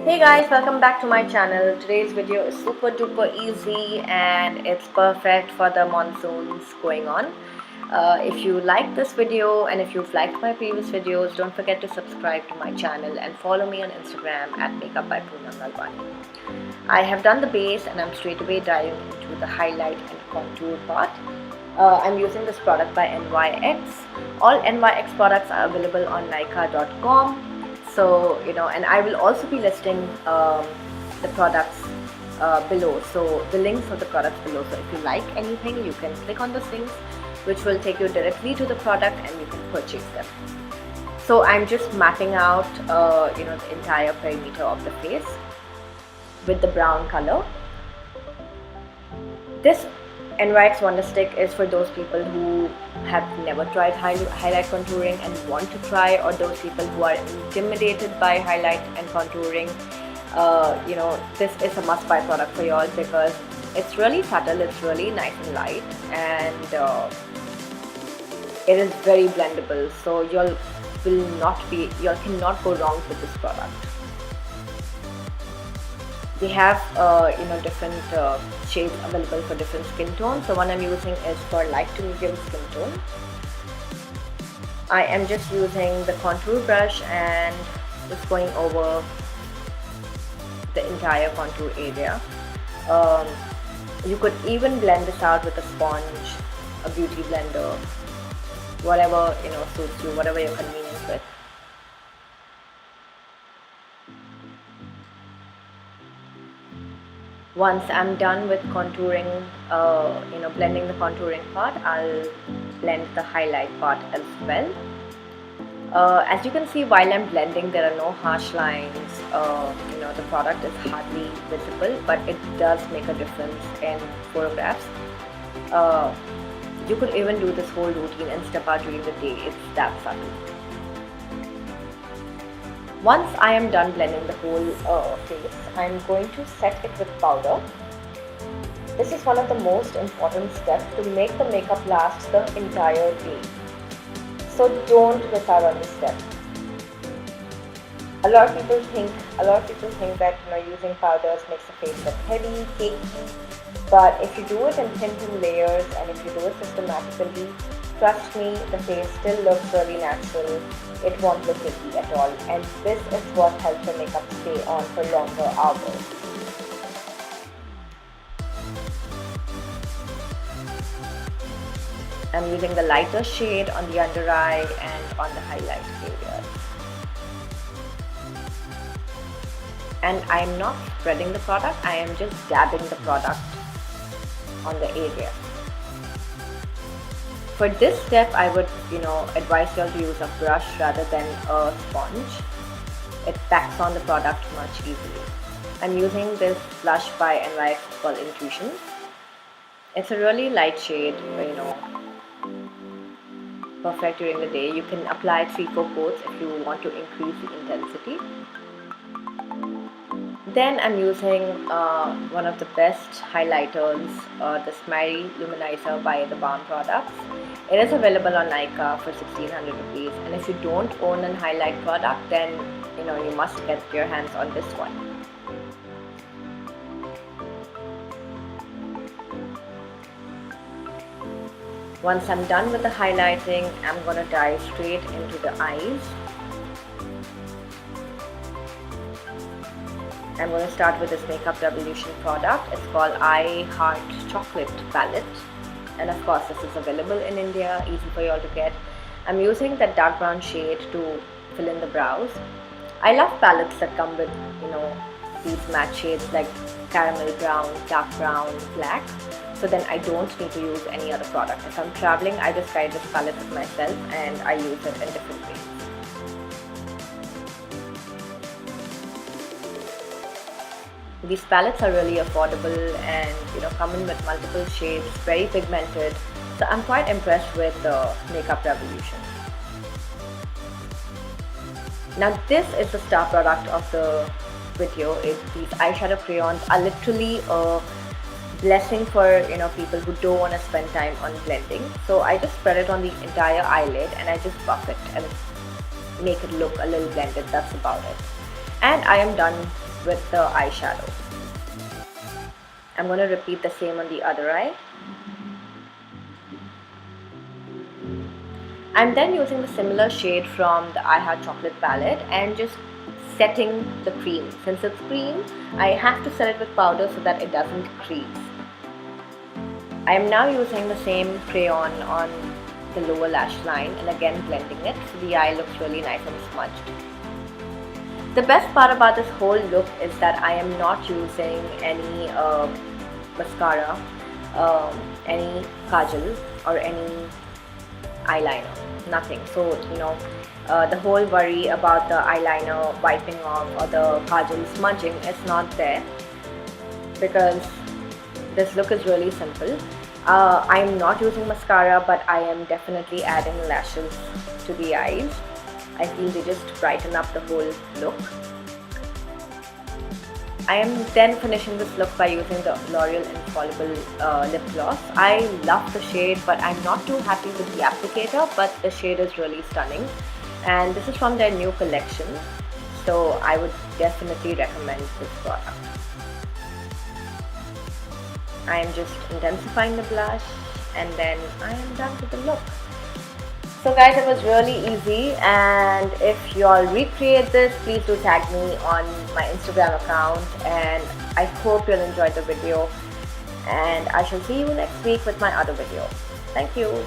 Hey guys, welcome back to my channel. Today's video is super duper easy and it's perfect for the monsoons going on. If you like this video and if you've liked my previous videos, don't forget to subscribe to my channel and follow me on Instagram at Makeup by Poonam Nalwani. I have done the base and I'm straight away diving into the highlight and contour part. I'm using this product by NYX. All NYX products are available on Nykaa.com. So, and I will also be listing the products below. So, the links of the products below. So, if you like anything, you can click on those links, which will take you directly to the product and you can purchase them. So, I'm just mapping out, the entire perimeter of the face with the brown color. This NYX Wonder Stick is for those people who have never tried highlight contouring and want to try, or those people who are intimidated by highlight and contouring. This is a must buy product for y'all because it's really subtle, it's really nice and light, and it is very blendable. So y'all cannot go wrong with this product. They have different shades available for different skin tones. So one I'm using is for light to medium skin tone. I am just using the contour brush and just going over the entire contour area. You could even blend this out with a sponge, a beauty blender, whatever suits you, whatever you're convenient with. Once I'm done with contouring, blending the contouring part, I'll blend the highlight part as well. As you can see, while I'm blending, there are no harsh lines. The product is hardly visible, but it does make a difference in photographs. You could even do this whole routine and step out during the day. It's that subtle. Once I am done blending the whole face, I'm going to set it with powder. This is one of the most important steps to make the makeup last the entire day. So don't miss out on this step. A lot of people think that using powders makes the face look heavy, cakey. But if you do it in thin layers and if you do it systematically, trust me, the face still looks really natural. It won't look icky at all, and this is what helps the makeup stay on for longer hours. I'm using the lighter shade on the under eye and on the highlight areas. And I'm not spreading the product, I am just dabbing the product on the area. For this step, I would, advise you all to use a brush rather than a sponge. It packs on the product much easily. I'm using this blush by NYX called Intuition. It's a really light shade, perfect during the day. You can apply 3-4 coats if you want to increase the intensity. Then I'm using one of the best highlighters, the Smiley Luminizer by the Balm Products. It is available on Nykaa for 1600 rupees, and if you don't own a highlight product, then you must get your hands on this one. Once I'm done with the highlighting, I'm gonna dive straight into the eyes. I'm going to start with this Makeup Revolution product. It's called I Heart Chocolate Palette, and of course this is available in India, easy for you all to get. I'm using that dark brown shade to fill in the brows. I love palettes that come with these matte shades like caramel brown, dark brown, black, so then I don't need to use any other product. If I'm traveling, I just carry this palette with myself and I use it in different ways. These palettes are really affordable and come in with multiple shades, very pigmented. So I'm quite impressed with the Makeup Revolution. Now this is the star product of the video. These eyeshadow crayons are literally a blessing for people who don't want to spend time on blending. So I just spread it on the entire eyelid and I just buff it and make it look a little blended. That's about it. And I am done with the eyeshadow. I'm going to repeat the same on the other eye. I'm then using the similar shade from the I Heart Chocolate palette and just setting the cream. Since it's cream, I have to set it with powder so that it doesn't crease. I am now using the same crayon on the lower lash line and again blending it so the eye looks really nice and smudged. The best part about this whole look is that I am not using any mascara, any kajal or any eyeliner, nothing. So the whole worry about the eyeliner wiping off or the kajal smudging is not there, because this look is really simple. I am not using mascara, but I am definitely adding lashes to the eyes. I feel they just brighten up the whole look. I am then finishing this look by using the L'Oreal Infallible lip gloss. I love the shade, but I'm not too happy with the applicator, but the shade is really stunning. And this is from their new collection, so I would definitely recommend this product. I am just intensifying the blush and then I am done with the look. So guys, it was really easy, and if you all recreate this, please do tag me on my Instagram account, and I hope you'll enjoy the video, and I shall see you next week with my other video. Thank you.